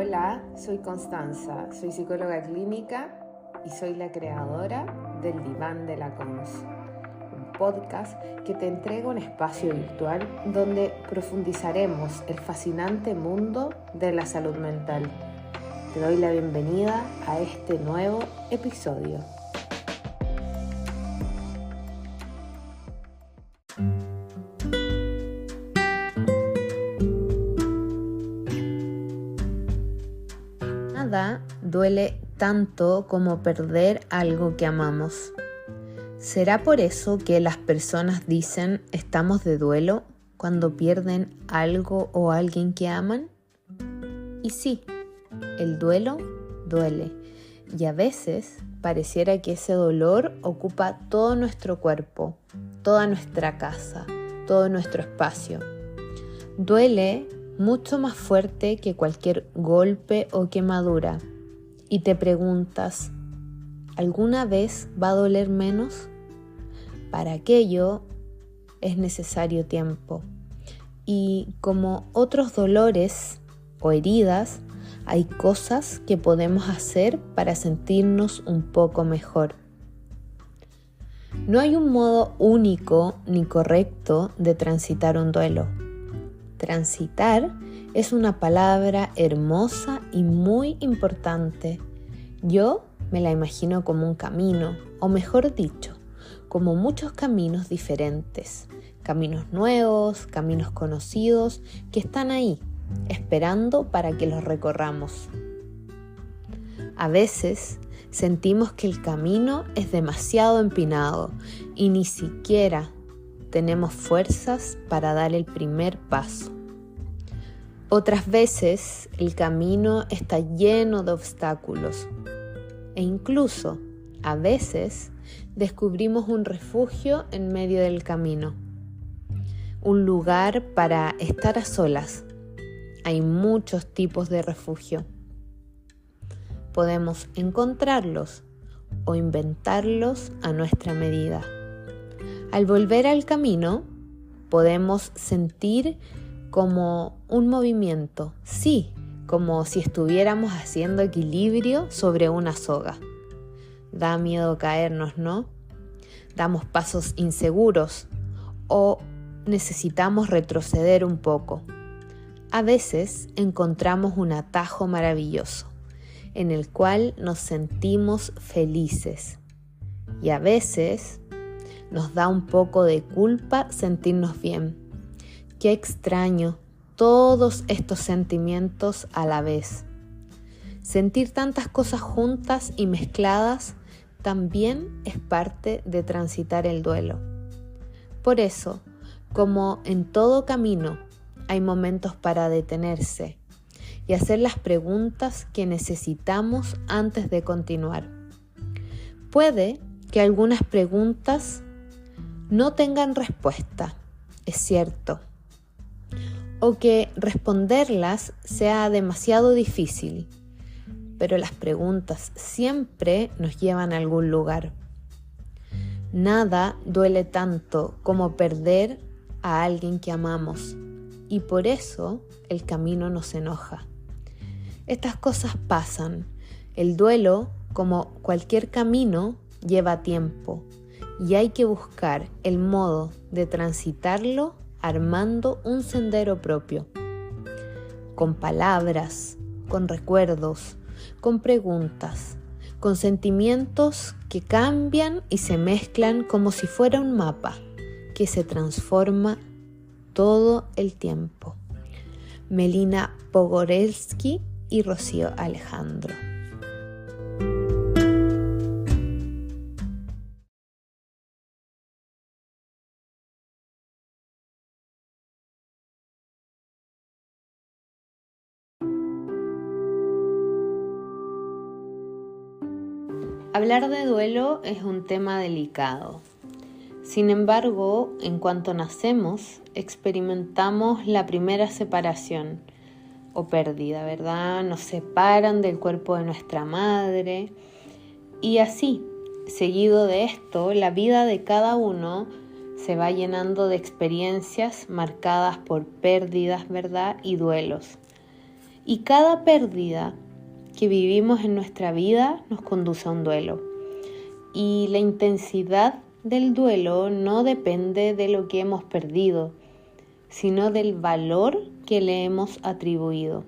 Hola, soy Constanza, soy psicóloga clínica y soy la creadora del Diván de la Cons, un podcast que te entrega un espacio virtual donde profundizaremos el fascinante mundo de la salud mental. Te doy la bienvenida a este nuevo episodio. Nada duele tanto como perder algo que amamos. ¿Será por eso que las personas dicen estamos de duelo cuando pierden algo o alguien que aman? Y sí, el duelo duele, y a veces pareciera que ese dolor ocupa todo nuestro cuerpo, toda nuestra casa, todo nuestro espacio. Duele mucho más fuerte que cualquier golpe o quemadura. Y te preguntas, ¿alguna vez va a doler menos? Para aquello es necesario tiempo. Y como otros dolores o heridas, hay cosas que podemos hacer para sentirnos un poco mejor. No hay un modo único ni correcto de transitar un duelo. Transitar es una palabra hermosa y muy importante. Yo me la imagino como un camino, o mejor dicho, como muchos caminos diferentes, caminos nuevos, caminos conocidos, que están ahí, esperando para que los recorramos. A veces sentimos que el camino es demasiado empinado y ni siquiera tenemos fuerzas para dar el primer paso. Otras veces el camino está lleno de obstáculos e incluso a veces descubrimos un refugio en medio del camino, un lugar para estar a solas. Hay muchos tipos de refugio. Podemos encontrarlos o inventarlos a nuestra medida. Al volver al camino, podemos sentir como un movimiento, sí, como si estuviéramos haciendo equilibrio sobre una soga. Da miedo caernos, ¿no? Damos pasos inseguros o necesitamos retroceder un poco. A veces encontramos un atajo maravilloso en el cual nos sentimos felices y a veces nos da un poco de culpa sentirnos bien. Qué extraño todos estos sentimientos a la vez. Sentir tantas cosas juntas y mezcladas también es parte de transitar el duelo. Por eso, como en todo camino, hay momentos para detenerse y hacer las preguntas que necesitamos antes de continuar. Puede que algunas preguntas no tengan respuesta, es cierto, o que responderlas sea demasiado difícil, pero las preguntas siempre nos llevan a algún lugar. Nada duele tanto como perder a alguien que amamos, y por eso el camino nos enoja. Estas cosas pasan. El duelo, como cualquier camino, lleva tiempo. Y hay que buscar el modo de transitarlo armando un sendero propio, con palabras, con recuerdos, con preguntas, con sentimientos que cambian y se mezclan como si fuera un mapa que se transforma todo el tiempo. Melina Pogorelski y Rocío Alejandro. Hablar de duelo es un tema delicado. Sin embargo, en cuanto nacemos, experimentamos la primera separación o pérdida, ¿verdad? Nos separan del cuerpo de nuestra madre y así, seguido de esto, la vida de cada uno se va llenando de experiencias marcadas por pérdidas, ¿verdad? Y duelos. Y cada pérdida que vivimos en nuestra vida nos conduce a un duelo. Y la intensidad del duelo no depende de lo que hemos perdido, sino del valor que le hemos atribuido.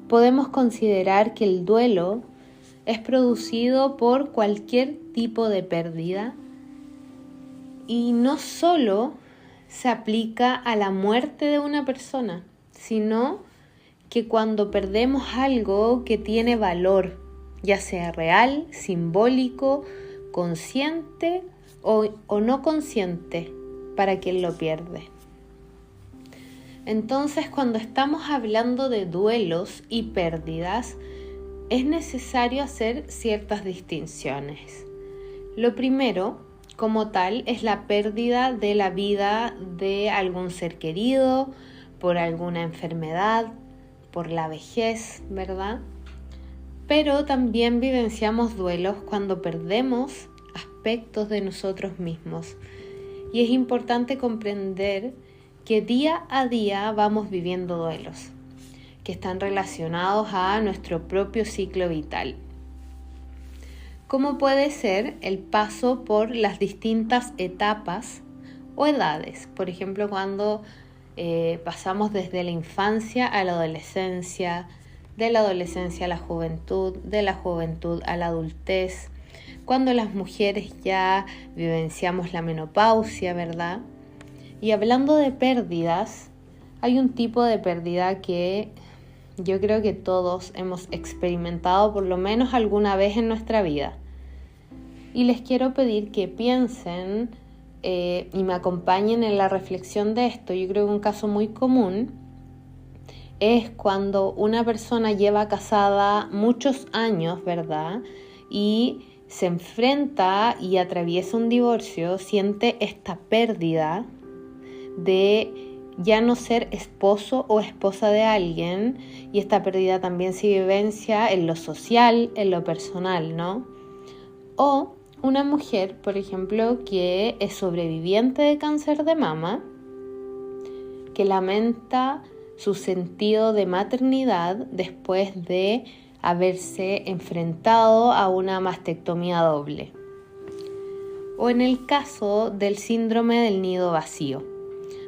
Podemos considerar que el duelo es producido por cualquier tipo de pérdida y no solo se aplica a la muerte de una persona, sino que cuando perdemos algo que tiene valor, ya sea real, simbólico, consciente o no consciente para quien lo pierde. Entonces, cuando estamos hablando de duelos y pérdidas, es necesario hacer ciertas distinciones. Lo primero, como tal, es la pérdida de la vida de algún ser querido, por alguna enfermedad, por la vejez, ¿verdad? Pero también vivenciamos duelos cuando perdemos aspectos de nosotros mismos. Y es importante comprender que día a día vamos viviendo duelos que están relacionados a nuestro propio ciclo vital. Como puede ser el paso por las distintas etapas o edades. Por ejemplo, cuando pasamos desde la infancia a la adolescencia, de la adolescencia a la juventud, de la juventud a la adultez, cuando las mujeres ya vivenciamos la menopausia, ¿verdad? Y hablando de pérdidas, hay un tipo de pérdida que yo creo que todos hemos experimentado por lo menos alguna vez en nuestra vida. Y les quiero pedir que piensen y me acompañen en la reflexión de esto. Yo creo que un caso muy común es cuando una persona lleva casada muchos años, ¿verdad? Y se enfrenta y atraviesa un divorcio, siente esta pérdida de ya no ser esposo o esposa de alguien, y esta pérdida también se vivencia en lo social, en lo personal, ¿no? O una mujer, por ejemplo, que es sobreviviente de cáncer de mama, que lamenta su sentido de maternidad después de haberse enfrentado a una mastectomía doble. O en el caso del síndrome del nido vacío,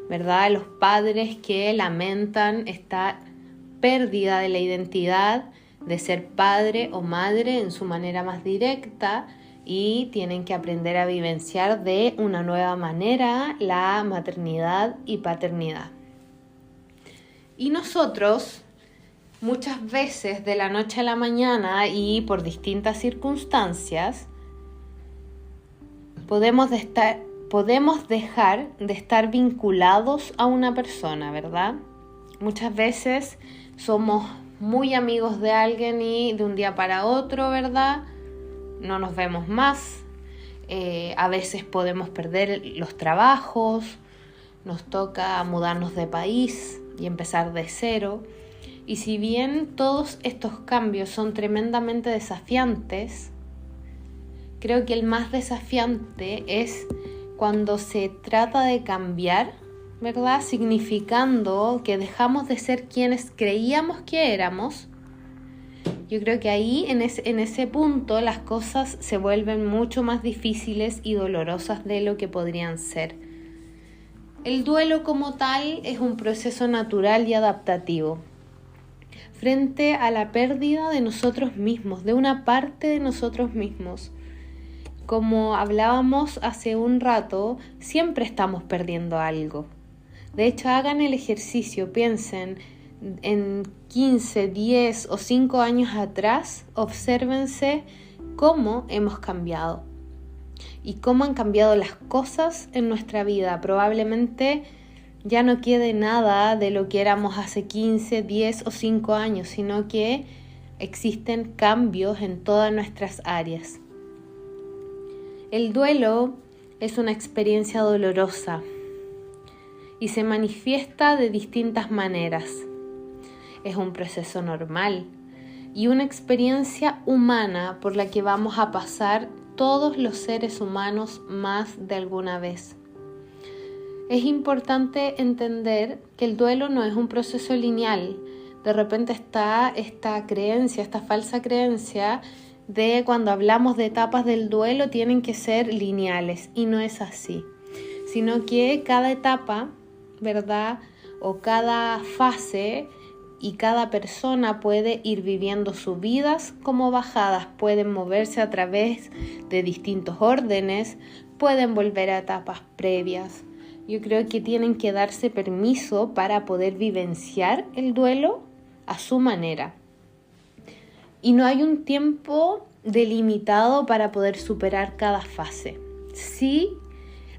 ¿verdad? Los padres que lamentan esta pérdida de la identidad de ser padre o madre en su manera más directa y tienen que aprender a vivenciar de una nueva manera la maternidad y paternidad. Y nosotros, muchas veces de la noche a la mañana y por distintas circunstancias, podemos dejar de estar vinculados a una persona, ¿verdad? Muchas veces somos muy amigos de alguien y de un día para otro, ¿verdad? No nos vemos más. A veces podemos perder los trabajos, nos toca mudarnos de país y empezar de cero. Y si bien todos estos cambios son tremendamente desafiantes, creo que el más desafiante es cuando se trata de cambiar, ¿verdad? Significando que dejamos de ser quienes creíamos que éramos. Yo creo que ahí, en ese punto, las cosas se vuelven mucho más difíciles y dolorosas de lo que podrían ser. El duelo como tal es un proceso natural y adaptativo frente a la pérdida de nosotros mismos, de una parte de nosotros mismos. Como hablábamos hace un rato, siempre estamos perdiendo algo. De hecho, hagan el ejercicio, piensen en 15, 10 o 5 años atrás, obsérvense cómo hemos cambiado y cómo han cambiado las cosas en nuestra vida. Probablemente ya no quede nada de lo que éramos hace 15, 10 o 5 años, sino que existen cambios en todas nuestras áreas. El duelo es una experiencia dolorosa y se manifiesta de distintas maneras. Es un proceso normal y una experiencia humana por la que vamos a pasar todos los seres humanos más de alguna vez. Es importante entender que el duelo no es un proceso lineal, de repente está esta creencia, esta falsa creencia de cuando hablamos de etapas del duelo tienen que ser lineales, y no es así, sino que cada etapa, ¿verdad? O cada fase y cada persona puede ir viviendo sus vidas como bajadas, pueden moverse a través de distintos órdenes, pueden volver a etapas previas. Yo creo que tienen que darse permiso para poder vivenciar el duelo a su manera. Y no hay un tiempo delimitado para poder superar cada fase. Sí,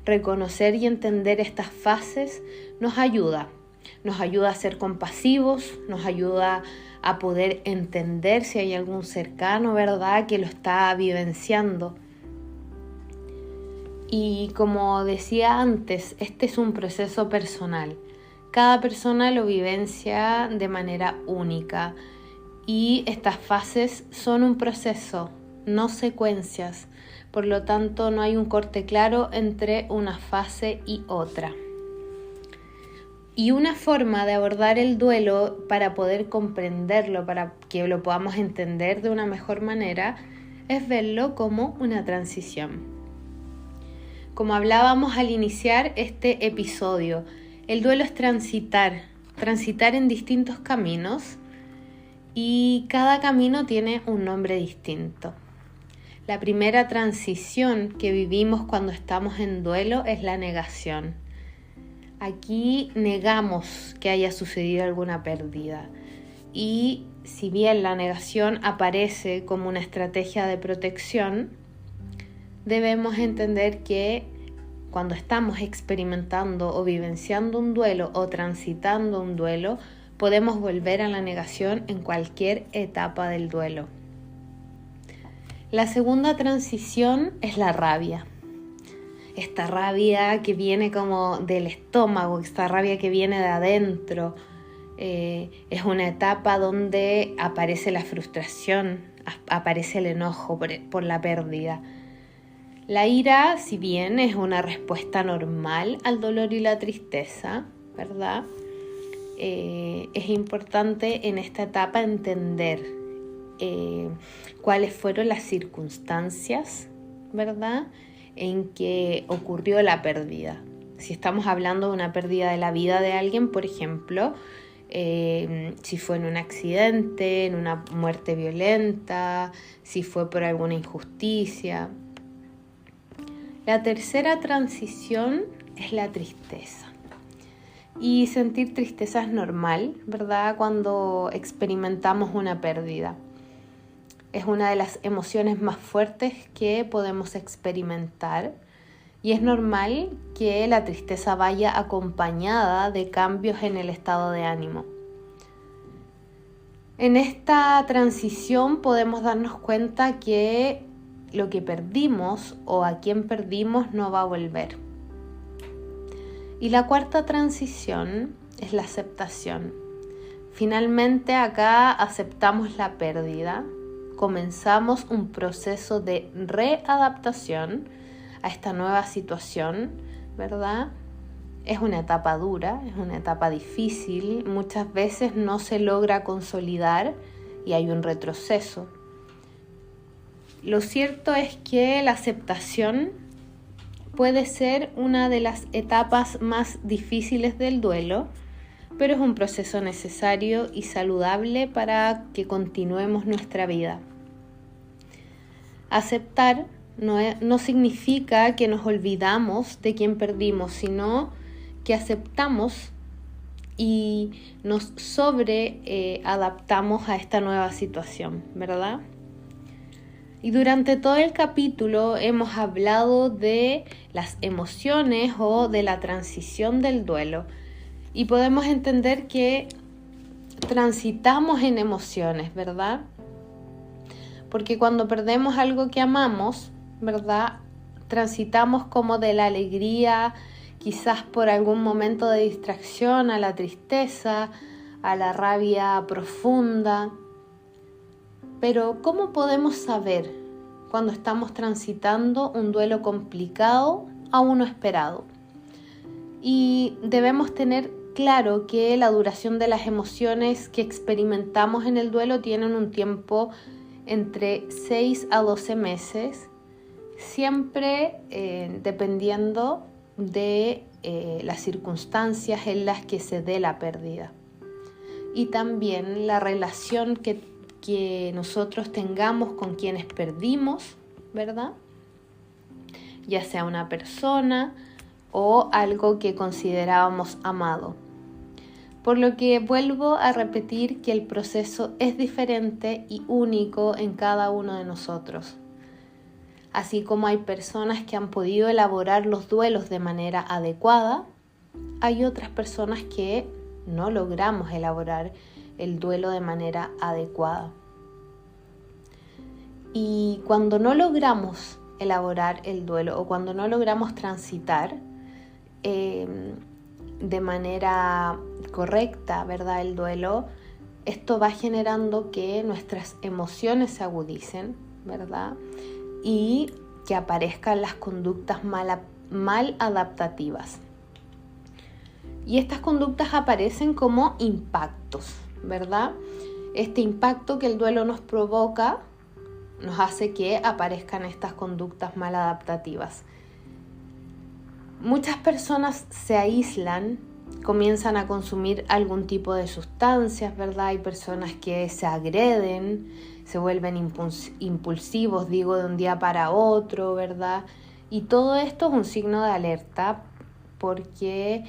reconocer y entender estas fases nos ayuda a ser compasivos, nos ayuda a poder entender si hay algún cercano, ¿verdad?, que lo está vivenciando. Y como decía antes, este es un proceso personal. Cada persona lo vivencia de manera única y estas fases son un proceso, no secuencias. Por lo tanto, no hay un corte claro entre una fase y otra. Y una forma de abordar el duelo para poder comprenderlo, para que lo podamos entender de una mejor manera, es verlo como una transición. Como hablábamos al iniciar este episodio, el duelo es transitar en distintos caminos y cada camino tiene un nombre distinto. La primera transición que vivimos cuando estamos en duelo es la negación. Aquí negamos que haya sucedido alguna pérdida y si bien la negación aparece como una estrategia de protección, debemos entender que cuando estamos experimentando o vivenciando un duelo o transitando un duelo, podemos volver a la negación en cualquier etapa del duelo. La segunda transición es la rabia. Esta rabia que viene como del estómago, esta rabia que viene de adentro, es una etapa donde aparece la frustración, aparece el enojo por la pérdida. La ira, si bien es una respuesta normal al dolor y la tristeza, ¿verdad? Es importante en esta etapa entender cuáles fueron las circunstancias, ¿verdad?, en que ocurrió la pérdida. Si estamos hablando de una pérdida de la vida de alguien, por ejemplo, si fue en un accidente, en una muerte violenta, si fue por alguna injusticia. La tercera transición es la tristeza. Y sentir tristeza es normal, ¿verdad?, cuando experimentamos una pérdida. Es una de las emociones más fuertes que podemos experimentar y es normal que la tristeza vaya acompañada de cambios en el estado de ánimo. En esta transición podemos darnos cuenta que lo que perdimos o a quien perdimos no va a volver. Y la cuarta transición es la aceptación. Finalmente acá aceptamos la pérdida. Comenzamos un proceso de readaptación a esta nueva situación, ¿verdad? Es una etapa dura, es una etapa difícil, muchas veces no se logra consolidar y hay un retroceso. Lo cierto es que la aceptación puede ser una de las etapas más difíciles del duelo, pero es un proceso necesario y saludable para que continuemos nuestra vida. Aceptar no significa que nos olvidamos de quien perdimos, sino que aceptamos y nos adaptamos a esta nueva situación, ¿verdad? Y durante todo el capítulo hemos hablado de las emociones o de la transición del duelo. Y podemos entender que transitamos en emociones, ¿verdad? Porque cuando perdemos algo que amamos, ¿verdad?, transitamos como de la alegría, quizás por algún momento de distracción, a la tristeza, a la rabia profunda. Pero ¿cómo podemos saber cuando estamos transitando un duelo complicado a uno esperado? Y debemos tener claro que la duración de las emociones que experimentamos en el duelo tienen un tiempo entre 6 a 12 meses, siempre dependiendo de las circunstancias en las que se dé la pérdida. Y también la relación que nosotros tengamos con quienes perdimos, ¿verdad? Ya sea una persona o algo que considerábamos amado. Por lo que vuelvo a repetir que el proceso es diferente y único en cada uno de nosotros. Así como hay personas que han podido elaborar los duelos de manera adecuada, hay otras personas que no logramos elaborar el duelo de manera adecuada. Y cuando no logramos elaborar el duelo o cuando no logramos transitar de manera correcta, ¿verdad?, el duelo, esto va generando que nuestras emociones se agudicen, ¿verdad?, y que aparezcan las conductas mal adaptativas. Y estas conductas aparecen como impactos, ¿verdad? Este impacto que el duelo nos provoca nos hace que aparezcan estas conductas mal adaptativas. Muchas personas se aíslan, comienzan a consumir algún tipo de sustancias, ¿verdad? Hay personas que se agreden, se vuelven impulsivos, de un día para otro, ¿verdad? Y todo esto es un signo de alerta porque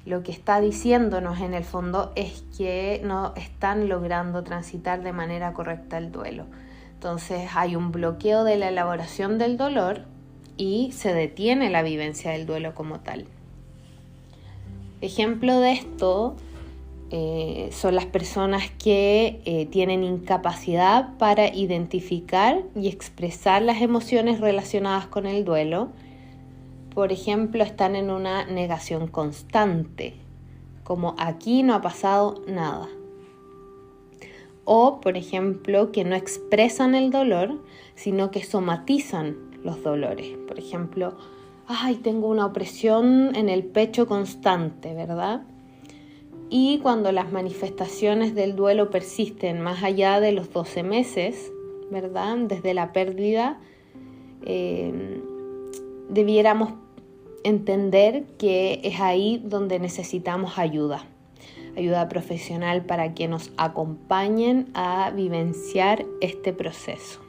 lo que está diciéndonos en el fondo es que no están logrando transitar de manera correcta el duelo. Entonces hay un bloqueo de la elaboración del dolor y se detiene la vivencia del duelo como tal. Ejemplo de esto son las personas que tienen incapacidad para identificar y expresar las emociones relacionadas con el duelo. Por ejemplo, están en una negación constante, como aquí no ha pasado nada. O, por ejemplo, que no expresan el dolor, sino que somatizan los dolores. Por ejemplo, tengo una opresión en el pecho constante, ¿verdad? Y cuando las manifestaciones del duelo persisten más allá de los 12 meses, ¿verdad?, desde la pérdida, debiéramos entender que es ahí donde necesitamos ayuda profesional para que nos acompañen a vivenciar este proceso.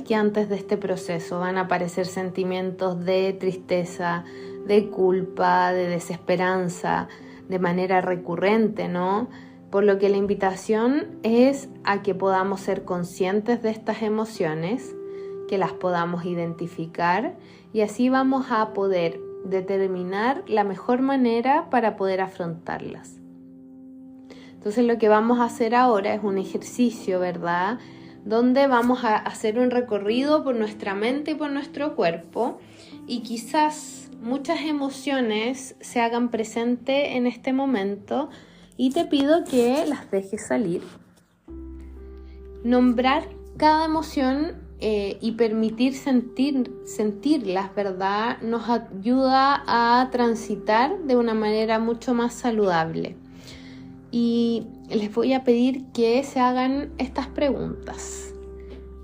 Que antes de este proceso van a aparecer sentimientos de tristeza, de culpa, de desesperanza, de manera recurrente, ¿no? Por lo que la invitación es a que podamos ser conscientes de estas emociones, que las podamos identificar y así vamos a poder determinar la mejor manera para poder afrontarlas. Entonces lo que vamos a hacer ahora es un ejercicio, ¿verdad?, donde vamos a hacer un recorrido por nuestra mente y por nuestro cuerpo y quizás muchas emociones se hagan presentes en este momento y te pido que las dejes salir. Nombrar cada emoción y permitir sentirlas, ¿verdad?, nos ayuda a transitar de una manera mucho más saludable. Y les voy a pedir que se hagan estas preguntas.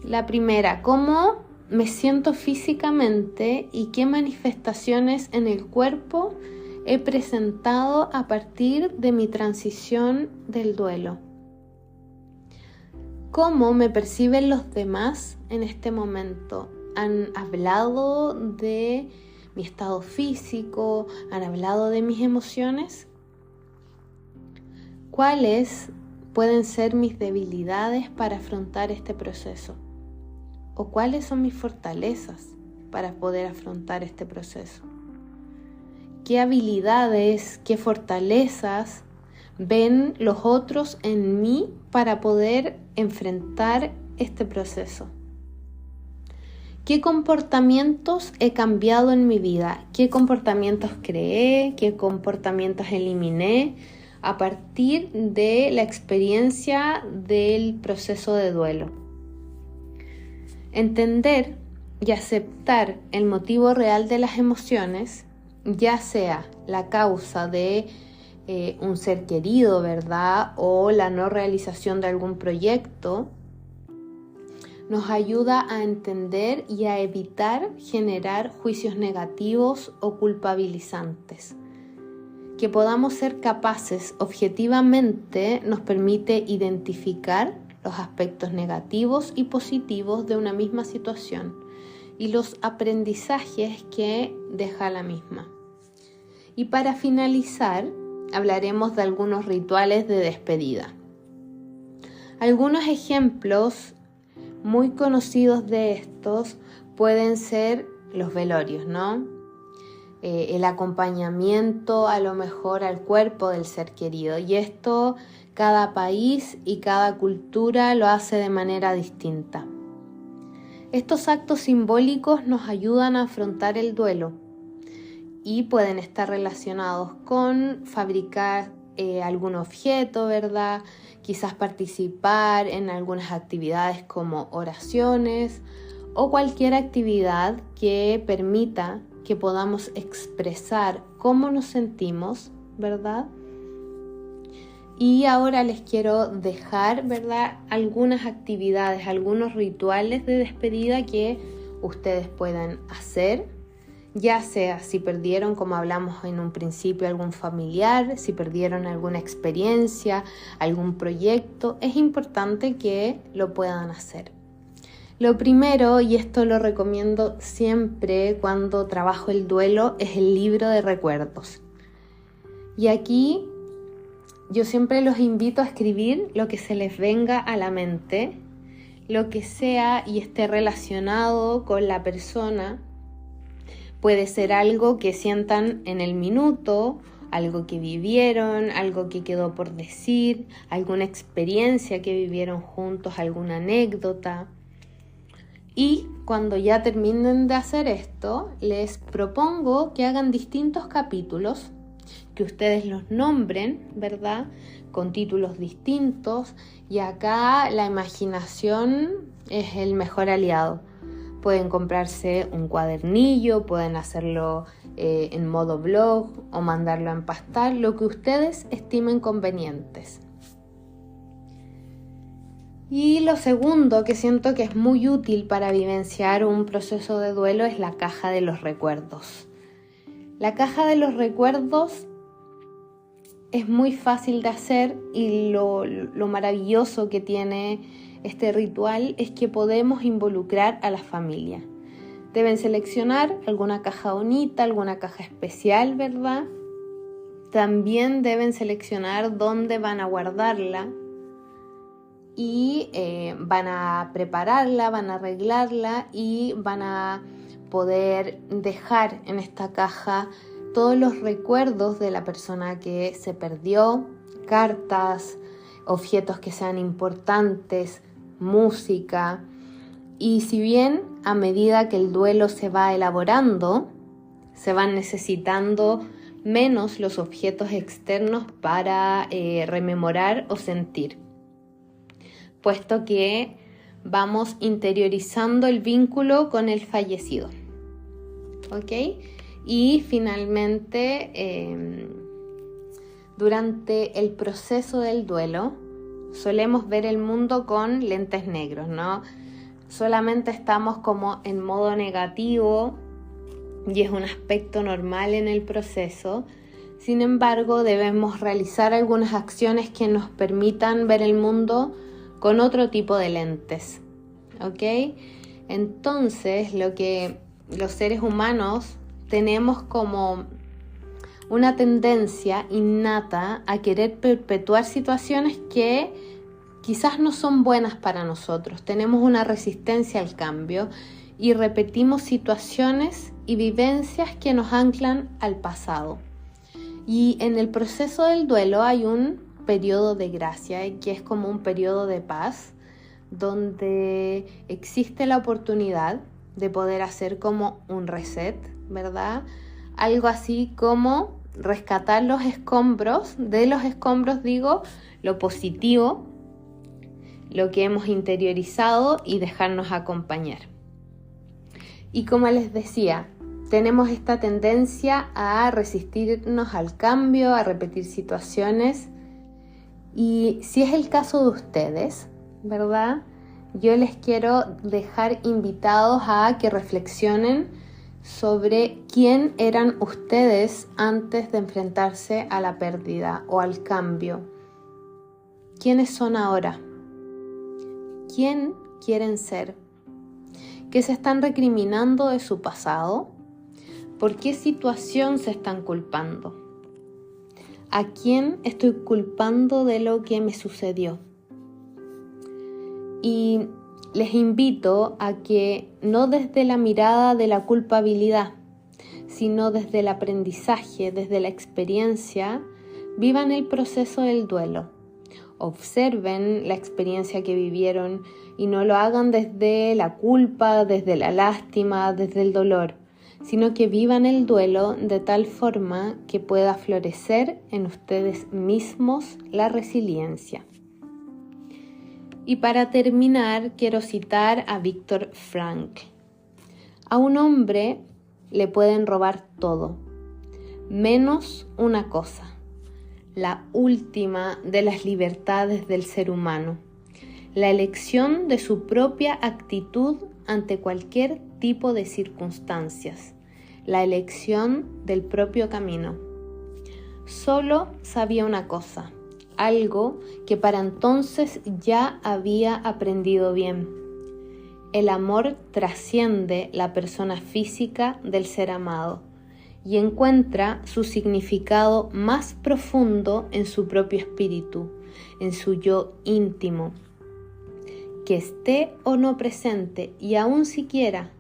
La primera, ¿cómo me siento físicamente y qué manifestaciones en el cuerpo he presentado a partir de mi transición del duelo? ¿Cómo me perciben los demás en este momento? ¿Han hablado de mi estado físico? ¿Han hablado de mis emociones? ¿Cuáles pueden ser mis debilidades para afrontar este proceso? ¿O cuáles son mis fortalezas para poder afrontar este proceso? ¿Qué habilidades, qué fortalezas ven los otros en mí para poder enfrentar este proceso? ¿Qué comportamientos he cambiado en mi vida? ¿Qué comportamientos creé? ¿Qué comportamientos eliminé a partir de la experiencia del proceso de duelo? Entender y aceptar el motivo real de las emociones ya sea la causa de un ser querido, ¿verdad? O la no realización de algún proyecto, nos ayuda a entender y a evitar generar juicios negativos o culpabilizantes. Que podamos ser capaces objetivamente nos permite identificar los aspectos negativos y positivos de una misma situación y los aprendizajes que deja la misma. Y para finalizar, hablaremos de algunos rituales de despedida. Algunos ejemplos muy conocidos de estos pueden ser los velorios, ¿no? El acompañamiento a lo mejor al cuerpo del ser querido. Y esto cada país y cada cultura lo hace de manera distinta. Estos actos simbólicos nos ayudan a afrontar el duelo y pueden estar relacionados con fabricar algún objeto, ¿verdad? Quizás participar en algunas actividades como oraciones o cualquier actividad que permita que podamos expresar cómo nos sentimos, ¿verdad? Y ahora les quiero dejar, ¿verdad?, algunas actividades, algunos rituales de despedida que ustedes puedan hacer, ya sea si perdieron, como hablamos en un principio, algún familiar, si perdieron alguna experiencia, algún proyecto, es importante que lo puedan hacer. Lo primero, y esto lo recomiendo siempre cuando trabajo el duelo, es el libro de recuerdos. Y aquí yo siempre los invito a escribir lo que se les venga a la mente, lo que sea y esté relacionado con la persona. Puede ser algo que sientan en el minuto, algo que vivieron, algo que quedó por decir, alguna experiencia que vivieron juntos, alguna anécdota. Y cuando ya terminen de hacer esto, les propongo que hagan distintos capítulos, que ustedes los nombren, ¿verdad?, con títulos distintos. Y acá la imaginación es el mejor aliado. Pueden comprarse un cuadernillo, pueden hacerlo en modo blog o mandarlo a empastar, lo que ustedes estimen convenientes. Y lo segundo que siento que es muy útil para vivenciar un proceso de duelo es la caja de los recuerdos. La caja de los recuerdos es muy fácil de hacer y lo maravilloso que tiene este ritual es que podemos involucrar a la familia. Deben seleccionar alguna caja bonita, alguna caja especial, ¿verdad? También deben seleccionar dónde van a guardarla y van a prepararla, van a arreglarla y van a poder dejar en esta caja todos los recuerdos de la persona que se perdió, cartas, objetos que sean importantes, música. Y si bien a medida que el duelo se va elaborando, se van necesitando menos los objetos externos para rememorar o sentir, puesto que vamos interiorizando el vínculo con el fallecido. ¿Ok? Y finalmente, durante el proceso del duelo, solemos ver el mundo con lentes negros, ¿no? Solamente estamos como en modo negativo y es un aspecto normal en el proceso. Sin embargo, debemos realizar algunas acciones que nos permitan ver el mundo con otro tipo de lentes, ¿ok? Entonces, lo que los seres humanos tenemos como una tendencia innata a querer perpetuar situaciones que quizás no son buenas para nosotros. Tenemos una resistencia al cambio y repetimos situaciones y vivencias que nos anclan al pasado. Y en el proceso del duelo hay un periodo de gracia, que es como un periodo de paz, donde existe la oportunidad de poder hacer como un reset, ¿verdad? Algo así como rescatar los escombros, de los escombros digo, lo positivo, lo que hemos interiorizado y dejarnos acompañar. Y como les decía, tenemos esta tendencia a resistirnos al cambio, a repetir situaciones. Y si es el caso de ustedes, ¿verdad? Yo les quiero dejar invitados a que reflexionen sobre quién eran ustedes antes de enfrentarse a la pérdida o al cambio. ¿Quiénes son ahora? ¿Quién quieren ser? ¿Qué se están recriminando de su pasado? ¿Por qué situación se están culpando? ¿A quién estoy culpando de lo que me sucedió? Y les invito a que no desde la mirada de la culpabilidad, sino desde el aprendizaje, desde la experiencia, vivan el proceso del duelo. Observen la experiencia que vivieron y no lo hagan desde la culpa, desde la lástima, desde el dolor, sino que vivan el duelo de tal forma que pueda florecer en ustedes mismos la resiliencia. Y para terminar, quiero citar a Viktor Frankl. A un hombre le pueden robar todo, menos una cosa, la última de las libertades del ser humano, la elección de su propia actitud ante cualquier tipo de circunstancias, la elección del propio camino. Solo sabía una cosa, algo que para entonces ya había aprendido bien. El amor trasciende la persona física del ser amado y encuentra su significado más profundo en su propio espíritu, en su yo íntimo. Que esté o no presente y aún siquiera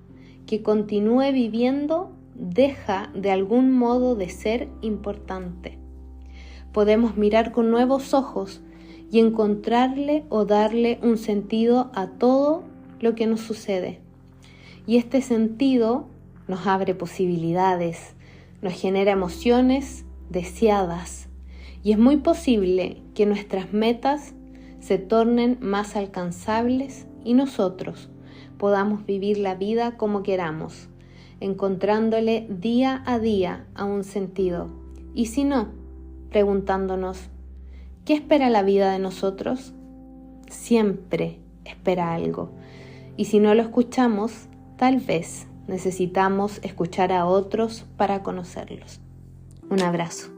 que continúe viviendo, deja de algún modo de ser importante. Podemos mirar con nuevos ojos y encontrarle o darle un sentido a todo lo que nos sucede. Y este sentido nos abre posibilidades, nos genera emociones deseadas y es muy posible que nuestras metas se tornen más alcanzables y nosotros podamos vivir la vida como queramos, encontrándole día a día a un sentido. Y si no, preguntándonos, ¿qué espera la vida de nosotros? Siempre espera algo. Y si no lo escuchamos, tal vez necesitamos escuchar a otros para conocerlos. Un abrazo.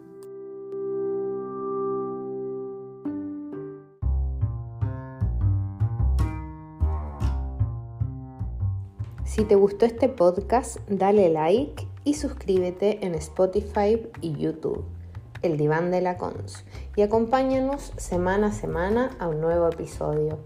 Si te gustó este podcast, dale like y suscríbete en Spotify y YouTube, El Diván de la Cons, y acompáñanos semana a semana a un nuevo episodio.